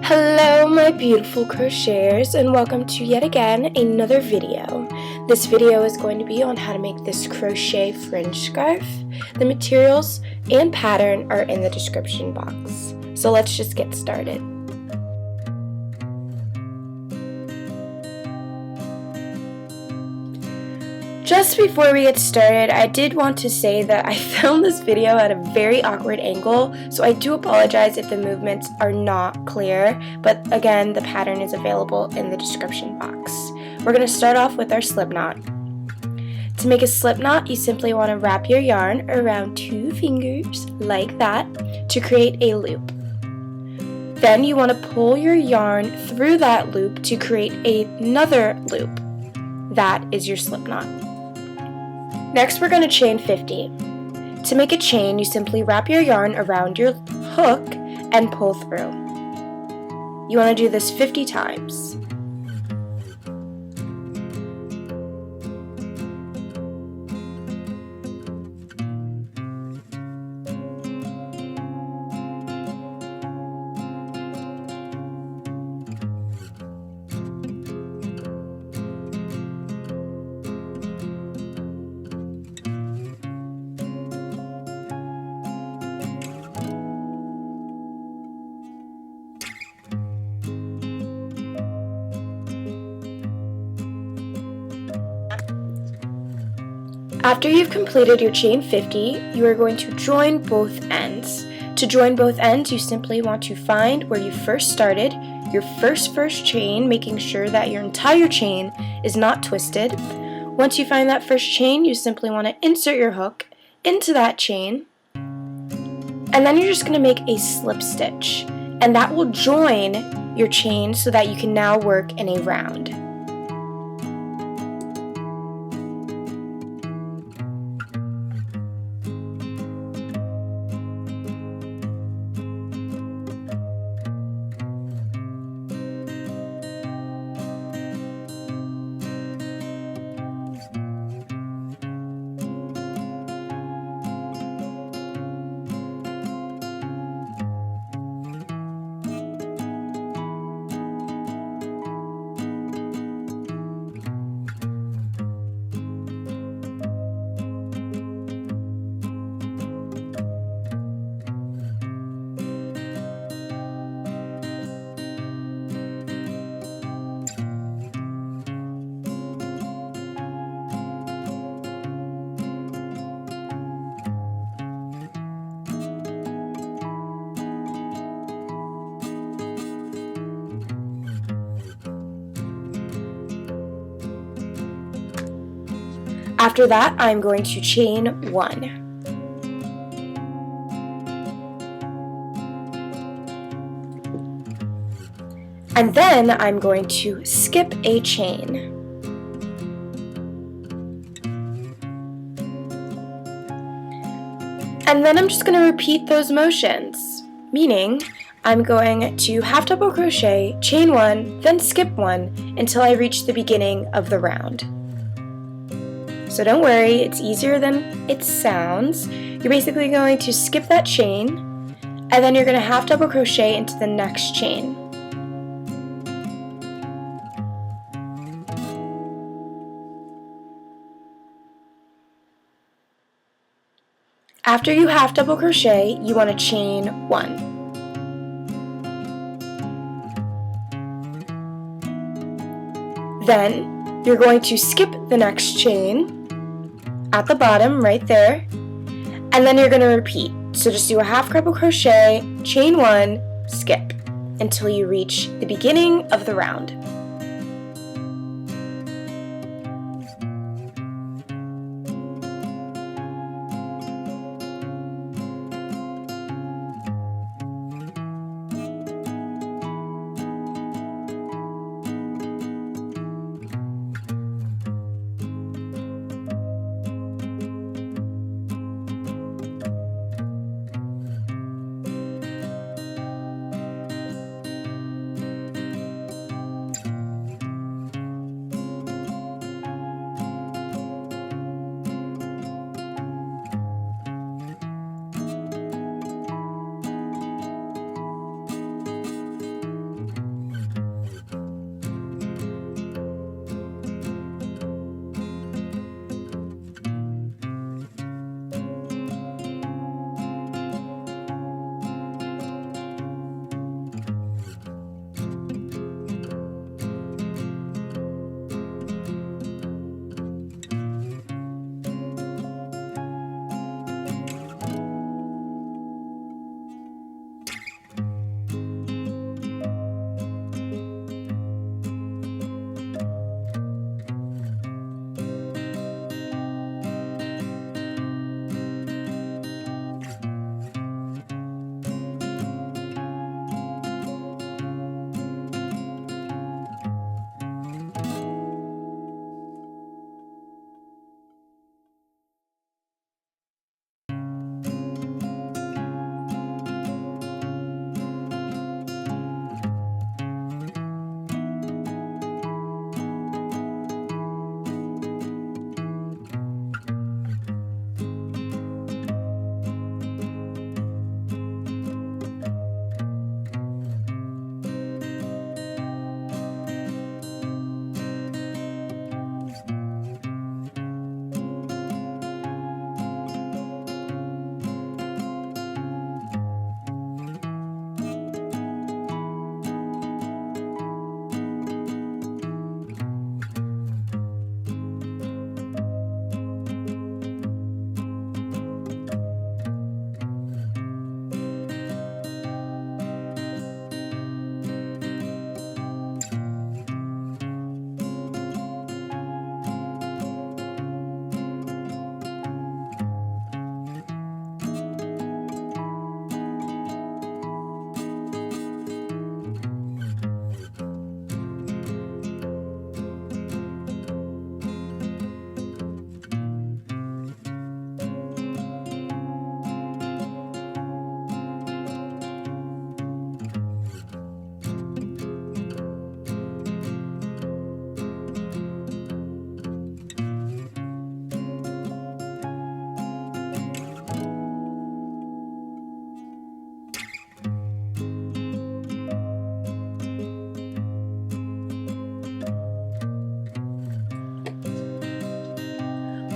Hello my beautiful crocheters, and welcome to yet again another video. This video is going to be on how to make this crochet fringe scarf. The materials and pattern are in the description box. So let's just get started. Just before we get started, I did want to say that I filmed this video at a very awkward angle, so I do apologize if the movements are not clear, but again, the pattern is available in the description box. We're going to start off with our slip knot. To make a slip knot, you simply want to wrap your yarn around 2 fingers, like that, to create a loop. Then you want to pull your yarn through that loop to create another loop. That is your slip knot. Next, we're going to chain 50. To make a chain, you simply wrap your yarn around your hook and pull through. You want to do this 50 times. After you've completed your chain 50, you are going to join both ends. To join both ends, you simply want to find where you first started, your first chain, making sure that your entire chain is not twisted. Once you find that first chain, you simply want to insert your hook into that chain, and then you're just going to make a slip stitch, and that will join your chain so that you can now work in a round. After that, I'm going to chain 1. And then I'm going to skip a chain. And then I'm just going to repeat those motions, meaning I'm going to half double crochet, chain 1, then skip 1 until I reach the beginning of the round. So don't worry, it's easier than it sounds. You're basically going to skip that chain, and then you're going to half double crochet into the next chain. After you half double crochet, you want to chain 1. Then you're going to skip the next chain at the bottom right there, and then you're going to repeat. So just do a half double crochet, chain 1, skip until you reach the beginning of the round.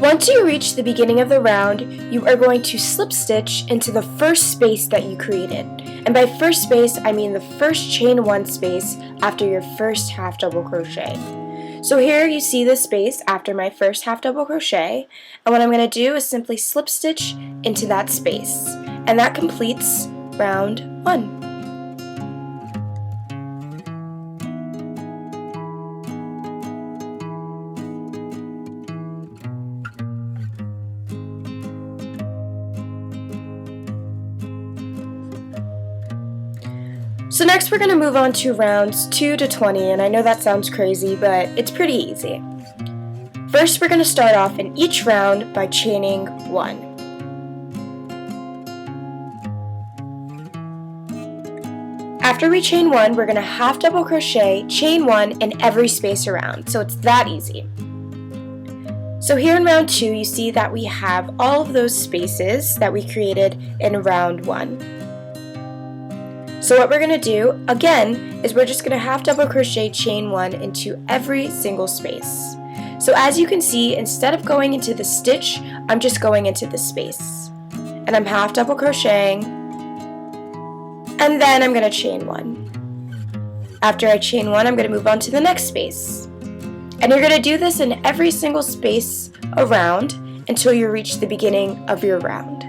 Once you reach the beginning of the round, you are going to slip stitch into the first space that you created. And by first space, I mean the first chain 1 space after your first half double crochet. So here you see the space after my first half double crochet, and what I'm going to do is simply slip stitch into that space. And that completes round 1. So next we're going to move on to rounds 2 to 20, and I know that sounds crazy, but it's pretty easy. First we're going to start off in each round by chaining 1. After we chain 1, we're going to half double crochet, chain 1 in every space around, so it's that easy. So here in round 2 you see that we have all of those spaces that we created in round 1. So what we're going to do, again, is we're just going to half double crochet chain 1 into every single space. So as you can see, instead of going into the stitch, I'm just going into the space. And I'm half double crocheting, and then I'm going to chain 1. After I chain 1, I'm going to move on to the next space. And you're going to do this in every single space around until you reach the beginning of your round.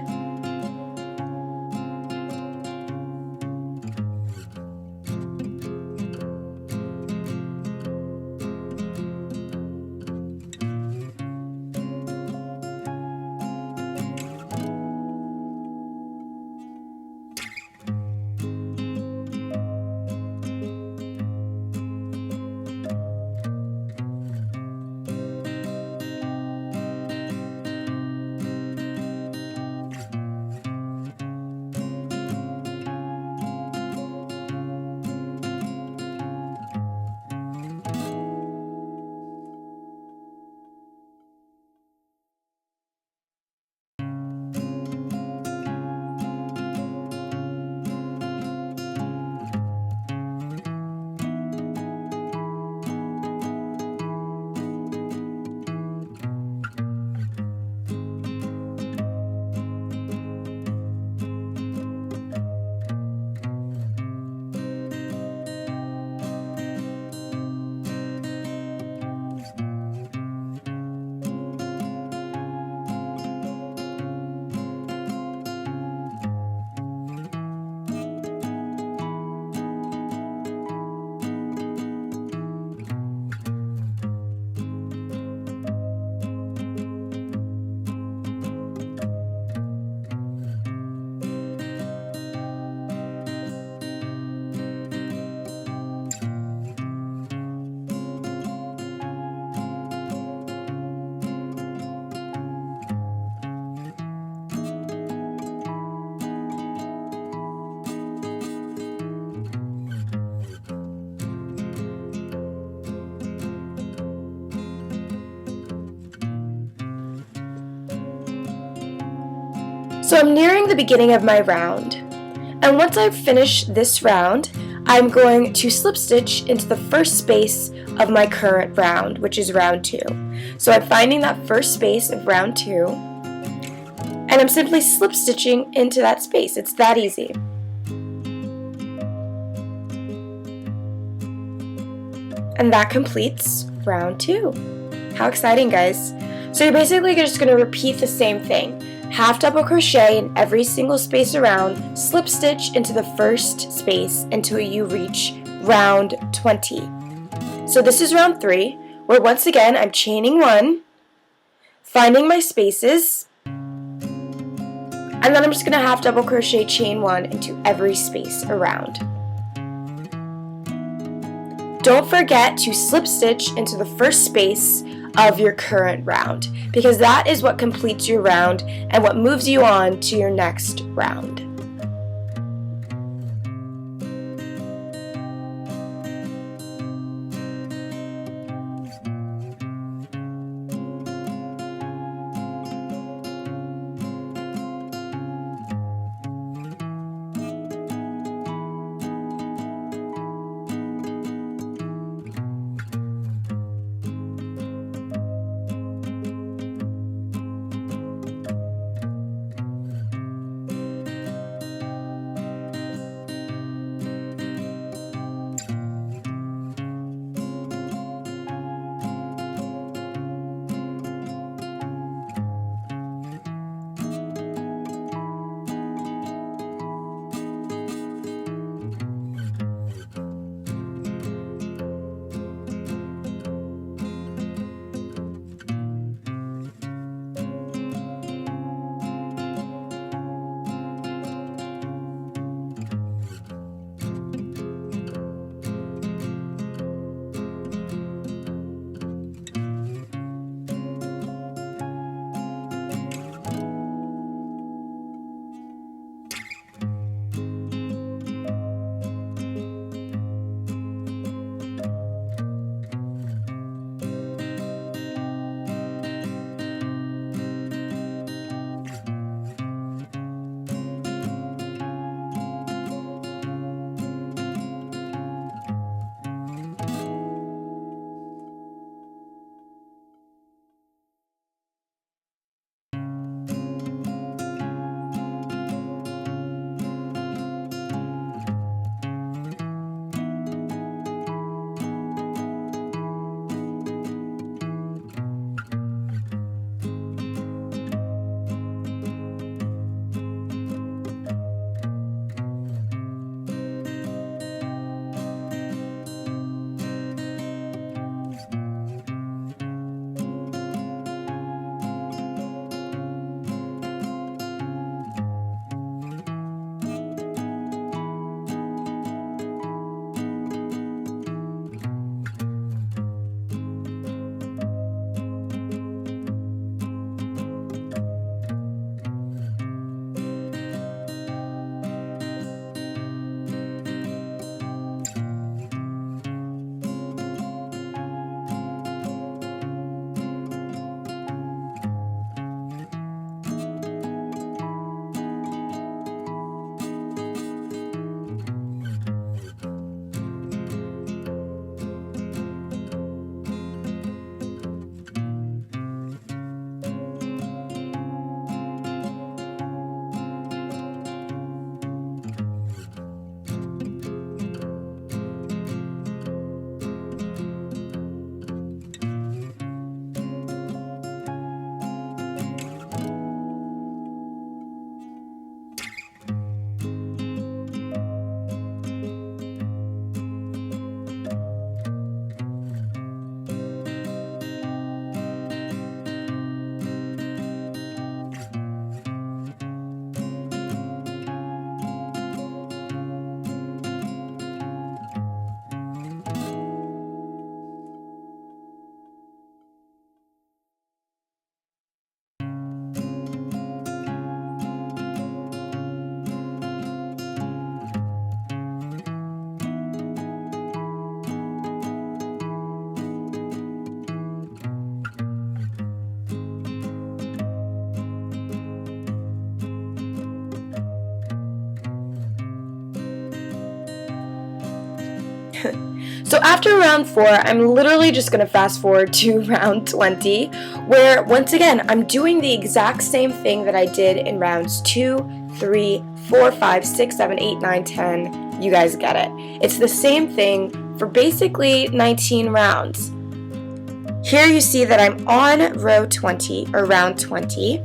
So I'm nearing the beginning of my round, and once I've finished this round, I'm going to slip stitch into the first space of my current round, which is round 2. So I'm finding that first space of round 2, and I'm simply slip stitching into that space. It's that easy. And that completes round 2. How exciting, guys. So you're basically just going to repeat the same thing. Half double crochet in every single space around, slip stitch into the first space until you reach round 20. So this is round 3, where once again I'm chaining 1, finding my spaces, and then I'm just going to half double crochet chain 1 into every space around. Don't forget to slip stitch into the first space of your current round, because that is what completes your round and what moves you on to your next round. So after round 4, I'm literally just going to fast forward to round 20, where once again, I'm doing the exact same thing that I did in rounds 2, 3, 4, 5, 6, 7, 8, 9, 10. You guys get it. It's the same thing for basically 19 rounds. Here you see that I'm on row 20, or round 20.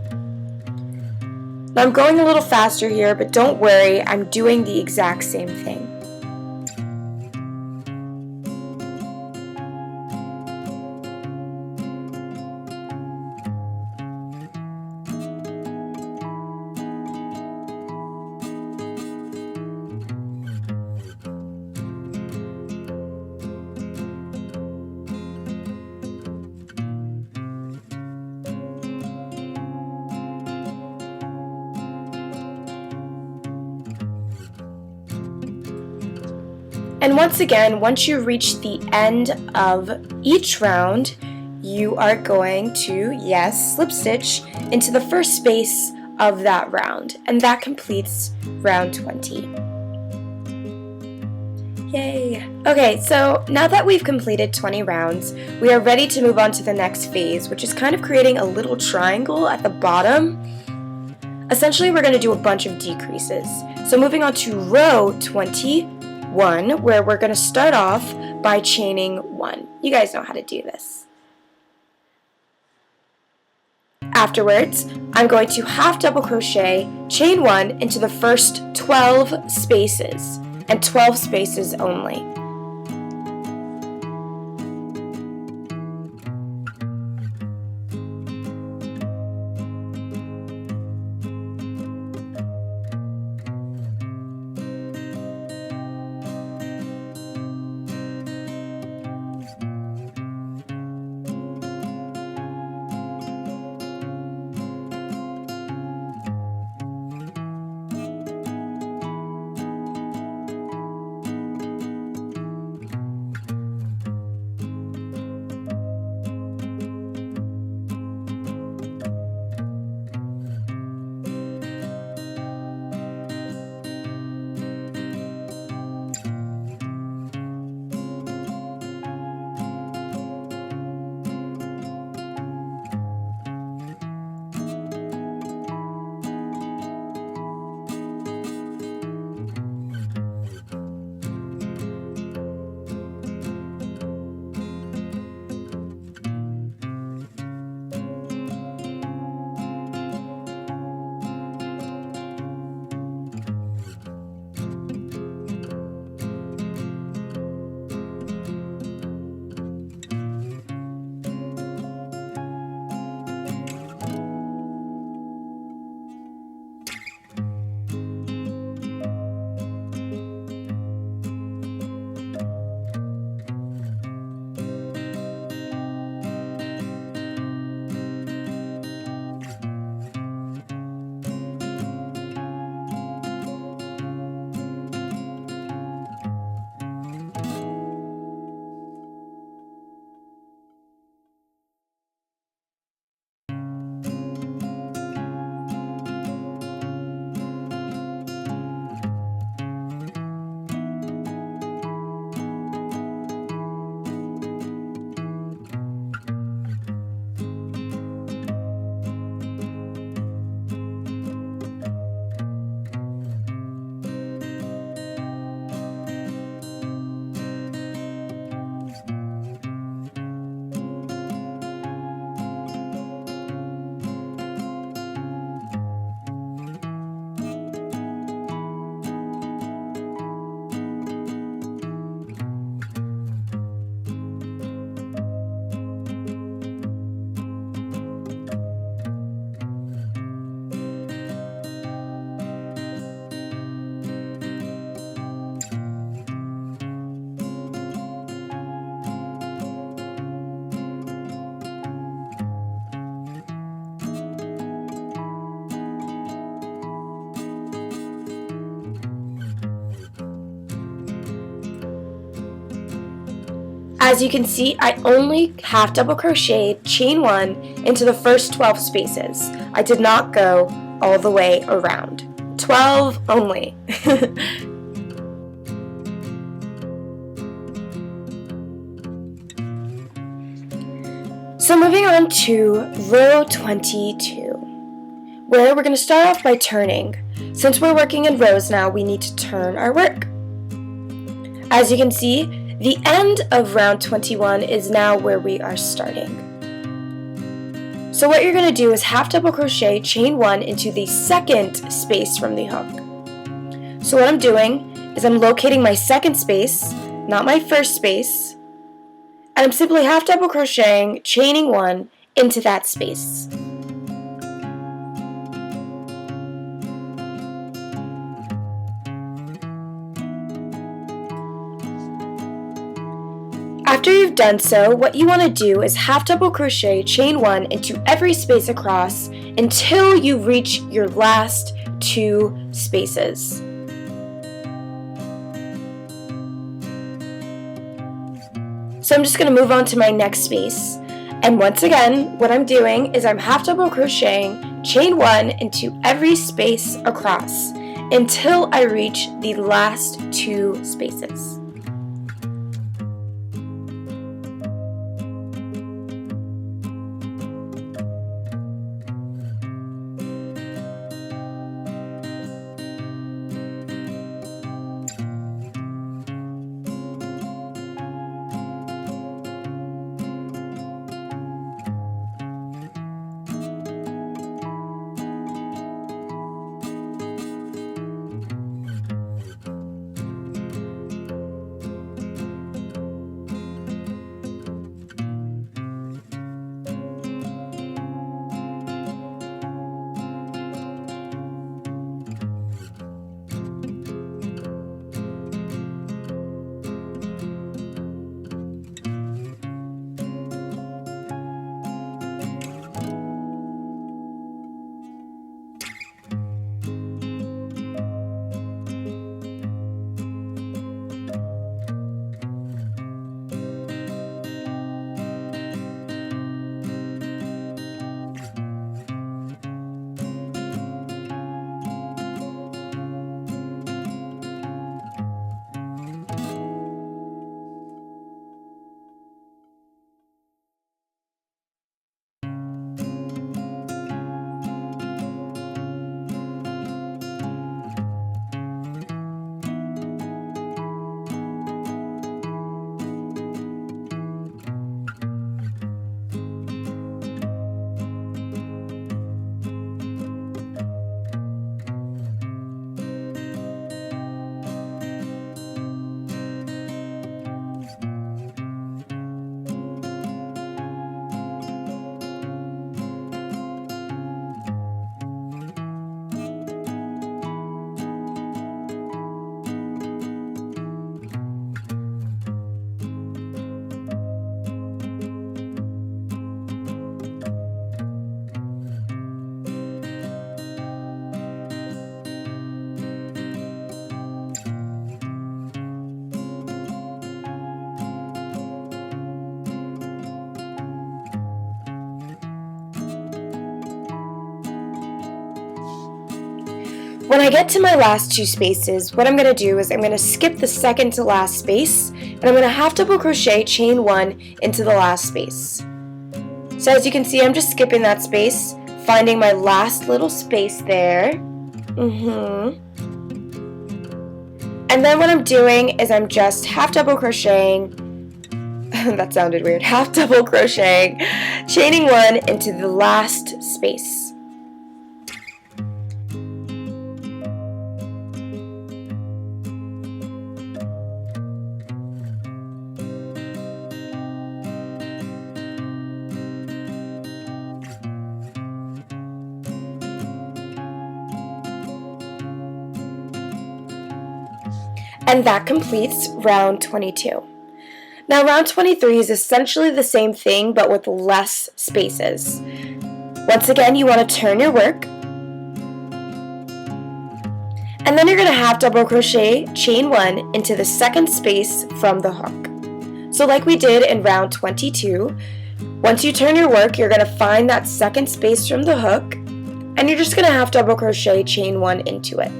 Now I'm going a little faster here, but don't worry, I'm doing the exact same thing. And once again, once you reach the end of each round, you are going to, yes, slip stitch into the first space of that round, and that completes round 20. Yay! Okay, so now that we've completed 20 rounds, we are ready to move on to the next phase, which is kind of creating a little triangle at the bottom. Essentially, we're going to do a bunch of decreases. So moving on to row 21, where we're going to start off by chaining 1. You guys know how to do this. Afterwards, I'm going to half double crochet, chain 1 into the first 12 spaces, and 12 spaces only. As you can see, I only half double crocheted, chain 1 into the first 12 spaces. I did not go all the way around. 12 only. So moving on to row 22, where we're going to start off by turning. Since we're working in rows now, we need to turn our work. As you can see, the end of round 21 is now where we are starting. So what you're going to do is half double crochet, chain 1 into the second space from the hook. So what I'm doing is I'm locating my second space, not my first space, and I'm simply half double crocheting, chaining 1 into that space. After you've done so, what you want to do is half double crochet, chain 1 into every space across until you reach your last 2 spaces. So I'm just going to move on to my next space, and once again what I'm doing is I'm half double crocheting, chain 1 into every space across until I reach the last 2 spaces. When I get to my last 2 spaces, what I'm going to do is I'm going to skip the second to last space, and I'm going to half double crochet, chain 1 into the last space. So as you can see, I'm just skipping that space, finding my last little space there. And then what I'm doing is I'm just half double crocheting, that sounded weird, half double crocheting, chaining 1 into the last space. And that completes round 22. Now round 23 is essentially the same thing but with less spaces. Once again, you want to turn your work, and then you're going to half double crochet, chain 1 into the second space from the hook. So like we did in round 22, once you turn your work, you're going to find that second space from the hook, and you're just going to half double crochet, chain 1 into it.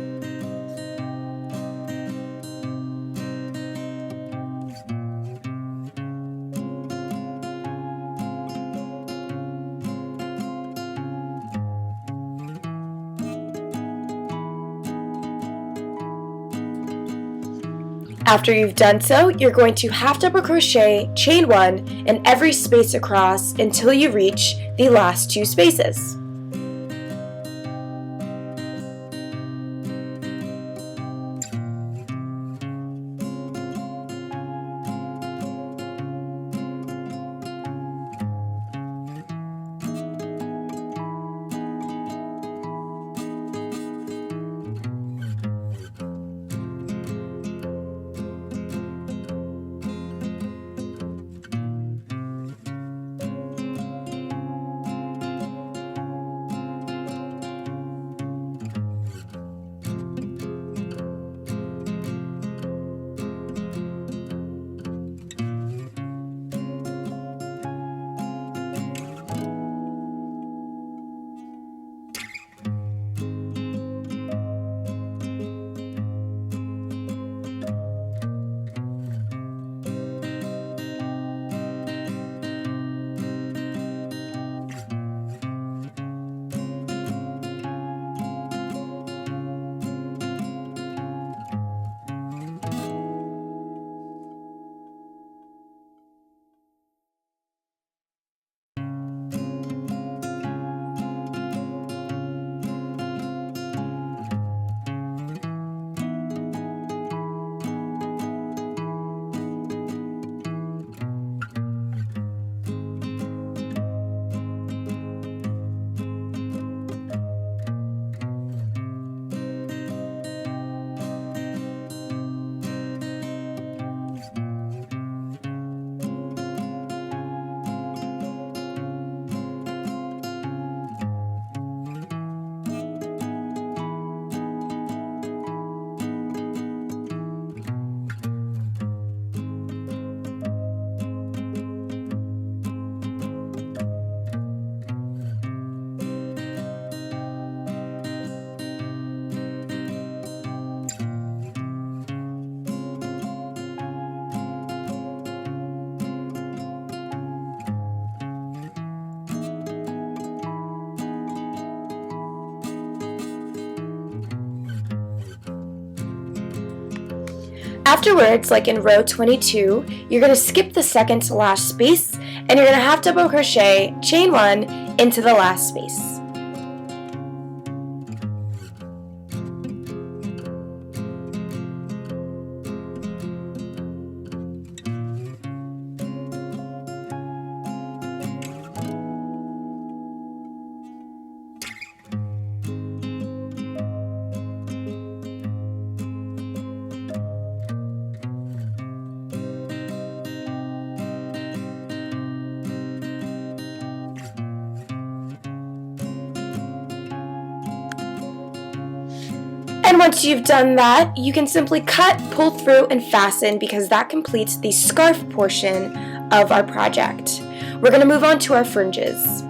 After you've done so, you're going to half double crochet, chain 1 in every space across until you reach the last 2 spaces. Afterwards, like in row 22, you're going to skip the second to last space and you're going to half double crochet, chain 1 into the last space. And once you've done that, you can simply cut, pull through, and fasten because that completes the scarf portion of our project. We're going to move on to our fringes.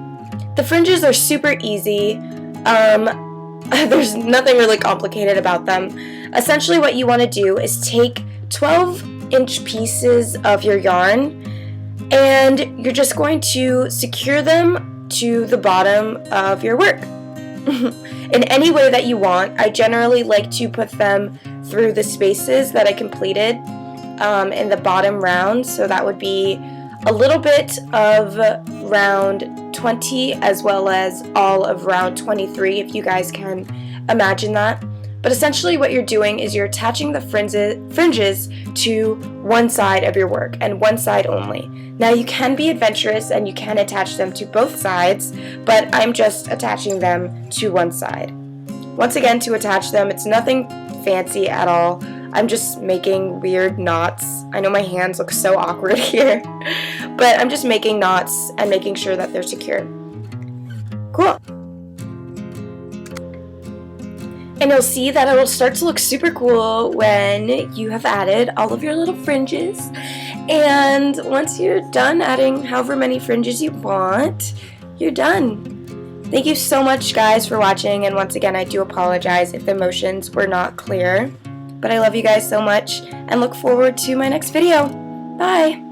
The fringes are super easy. There's nothing really complicated about them. Essentially what you want to do is take 12-inch pieces of your yarn and you're just going to secure them to the bottom of your work. In any way that you want. I generally like to put them through the spaces that I completed in the bottom round, so that would be a little bit of round 20 as well as all of round 23, if you guys can imagine that. But essentially what you're doing is you're attaching the fringes to one side of your work and one side only. Now you can be adventurous and you can attach them to both sides, but I'm just attaching them to one side. Once again, to attach them, it's nothing fancy at all. I'm just making weird knots. I know my hands look so awkward here, but I'm just making knots and making sure that they're secure. Cool. And you'll see that it'll start to look super cool when you have added all of your little fringes. And once you're done adding however many fringes you want, you're done. Thank you so much, guys, for watching. And once again, I do apologize if the motions were not clear. But I love you guys so much and look forward to my next video. Bye!